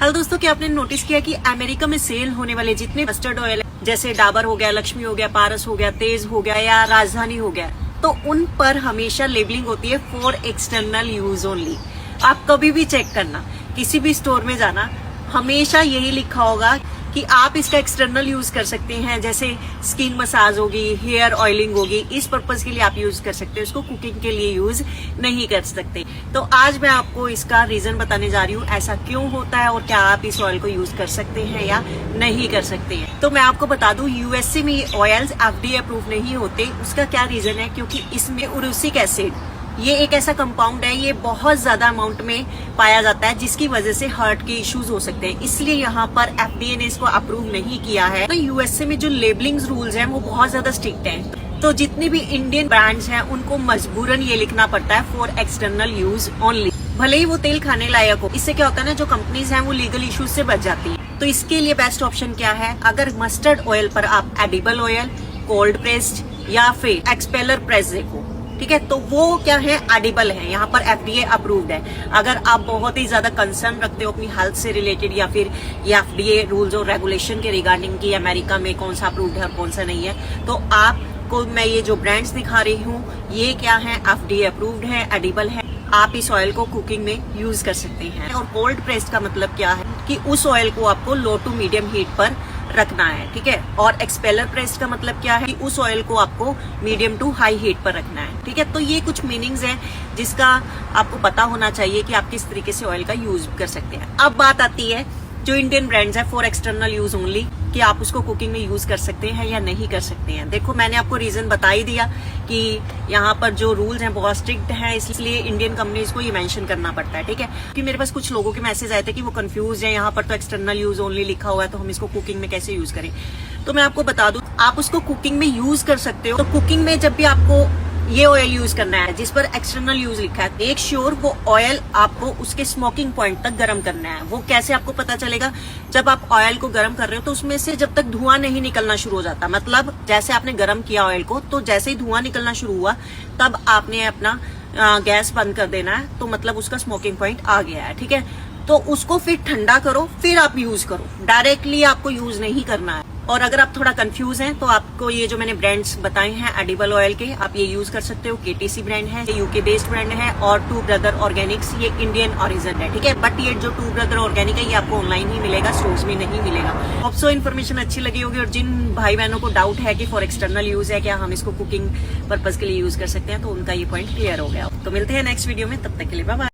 Hello दोस्तों, क्या आपने नोटिस किया कि अमेरिका में सेल होने वाले जितने मस्टर्ड ऑयल जैसे डाबर हो गया, लक्ष्मी हो गया, पारस हो गया, तेज हो गया या राजधानी हो गया, तो उन पर हमेशा लेबलिंग होती है फॉर एक्सटर्नल यूज ओनली। आप कभी भी चेक करना, किसी भी स्टोर में जाना, हमेशा यही लिखा होगा कि आप इसका एक्सटर्नल यूज कर सकते हैं, जैसे स्किन मसाज होगी, हेयर ऑयलिंग होगी, इस पर्पज के लिए आप यूज कर सकते हैं, उसको कुकिंग के लिए यूज नहीं कर सकते। तो आज मैं आपको इसका रीजन बताने जा रही हूँ, ऐसा क्यों होता है और क्या आप इस ऑयल को यूज कर सकते हैं या नहीं कर सकते हैं। तो मैं आपको बता दूं, यूएसए में ऑयल्स FDA अप्रूव नहीं होते। उसका क्या रीजन है? क्योंकि इसमें उरुसिक एसिड, ये एक ऐसा कंपाउंड है, ये बहुत ज्यादा अमाउंट में पाया जाता है, जिसकी वजह से हार्ट के इश्यूज हो सकते हैं। इसलिए यहाँ पर FDA ने इसको अप्रूव नहीं किया है। तो यूएसए में जो लेबलिंग रूल्स हैं वो बहुत ज्यादा स्ट्रिक्ट हैं। तो जितनी भी इंडियन ब्रांड्स हैं उनको मजबूरन ये लिखना पड़ता है फॉर एक्सटर्नल यूज ओनली, भले ही वो तेल खाने लायक हो। इससे क्या होता है ना, जो कंपनीज हैं वो लीगल इश्यूज से बच जाती है। तो इसके लिए बेस्ट ऑप्शन क्या है? अगर मस्टर्ड ऑयल पर आप एडिबल ऑयल, कोल्ड प्रेस्ड या फिर एक्सपेलर प्रेस देखो, ठीक है, तो वो क्या है? एडिबल है, यहाँ पर FDA अप्रूव्ड है। अगर आप बहुत ही ज्यादा कंसर्न रखते हो अपनी हेल्थ से रिलेटेड या फिर ये FDA रूल्स और रेगुलेशन के रिगार्डिंग की अमेरिका में कौन सा अप्रूव्ड है और कौन सा नहीं है, तो आपको मैं ये जो ब्रांड्स दिखा रही हूँ ये क्या है? FDA अप्रूव्ड है, एडिबल है। आप इस ऑयल को कुकिंग में यूज कर सकते हैं। और कोल्ड प्रेस्ड का मतलब क्या है कि उस ऑयल को आपको लो टू मीडियम हीट पर रखना है, ठीक है। और एक्सपेलर प्रेस्ड का मतलब क्या है कि उस ऑयल को आपको मीडियम टू हाई हीट पर रखना है, ठीक है। तो ये कुछ मीनिंग्स हैं जिसका आपको पता होना चाहिए कि आप किस तरीके से ऑयल का यूज कर सकते हैं। अब बात आती है जो इंडियन ब्रांड्स है फॉर एक्सटर्नल यूज ओनली, कि आप उसको कुकिंग में यूज कर सकते हैं या नहीं कर सकते हैं। देखो, मैंने आपको रीजन बता ही दिया कि यहाँ पर जो रूल्स हैं बहुत स्ट्रिक्ट हैं, इसलिए इंडियन कंपनीज को ये मेंशन करना पड़ता है, ठीक है। कि मेरे पास कुछ लोगों के मैसेज आए थे कि वो कंफ्यूज है, यहाँ पर तो एक्सटर्नल यूज ओनली लिखा हुआ है, तो हम इसको कुकिंग में कैसे यूज करें। तो मैं आपको बता दूं, आप उसको कुकिंग में यूज कर सकते हो। तो कुकिंग में जब भी आपको ये ऑयल यूज करना है जिस पर एक्सटर्नल यूज लिखा है, एक श्योर वो ऑयल आपको उसके स्मोकिंग पॉइंट तक गर्म करना है। वो कैसे आपको पता चलेगा? जब आप ऑयल को गर्म कर रहे हो तो उसमें से जब तक धुआं नहीं निकलना शुरू हो जाता, मतलब जैसे आपने गर्म किया ऑयल को, तो जैसे ही धुआं निकलना शुरू हुआ तब आपने अपना गैस बंद कर देना है, तो मतलब उसका स्मोकिंग पॉइंट आ गया है, ठीक है। तो उसको फिर ठंडा करो, फिर आप यूज करो, डायरेक्टली आपको यूज नहीं करना है। और अगर आप थोड़ा कंफ्यूज हैं तो आपको ये जो मैंने ब्रांड्स बताए हैं एडिबल ऑयल के, आप ये यूज कर सकते हो। KTC ब्रांड है, ये UK बेस्ड ब्रांड है, और टू ब्रदर ऑर्गेनिक्स, ये इंडियन ओरिजिन है, ठीक है। बट ये जो टू ब्रदर ऑर्गेनिक है ये आपको ऑनलाइन ही मिलेगा, स्टोर्स में नहीं मिलेगा। आपको इन्फॉर्मेशन अच्छी लगी होगी, और जिन भाई बहनों को डाउट है कि फॉर एक्सटर्नल यूज है, क्या हम इसको कुकिंग पर्पज के लिए यूज कर सकते हैं, तो उनका ये पॉइंट क्लियर हो गया। तो मिलते हैं नेक्स्ट वीडियो में, तब तक के लिए बाय बाय।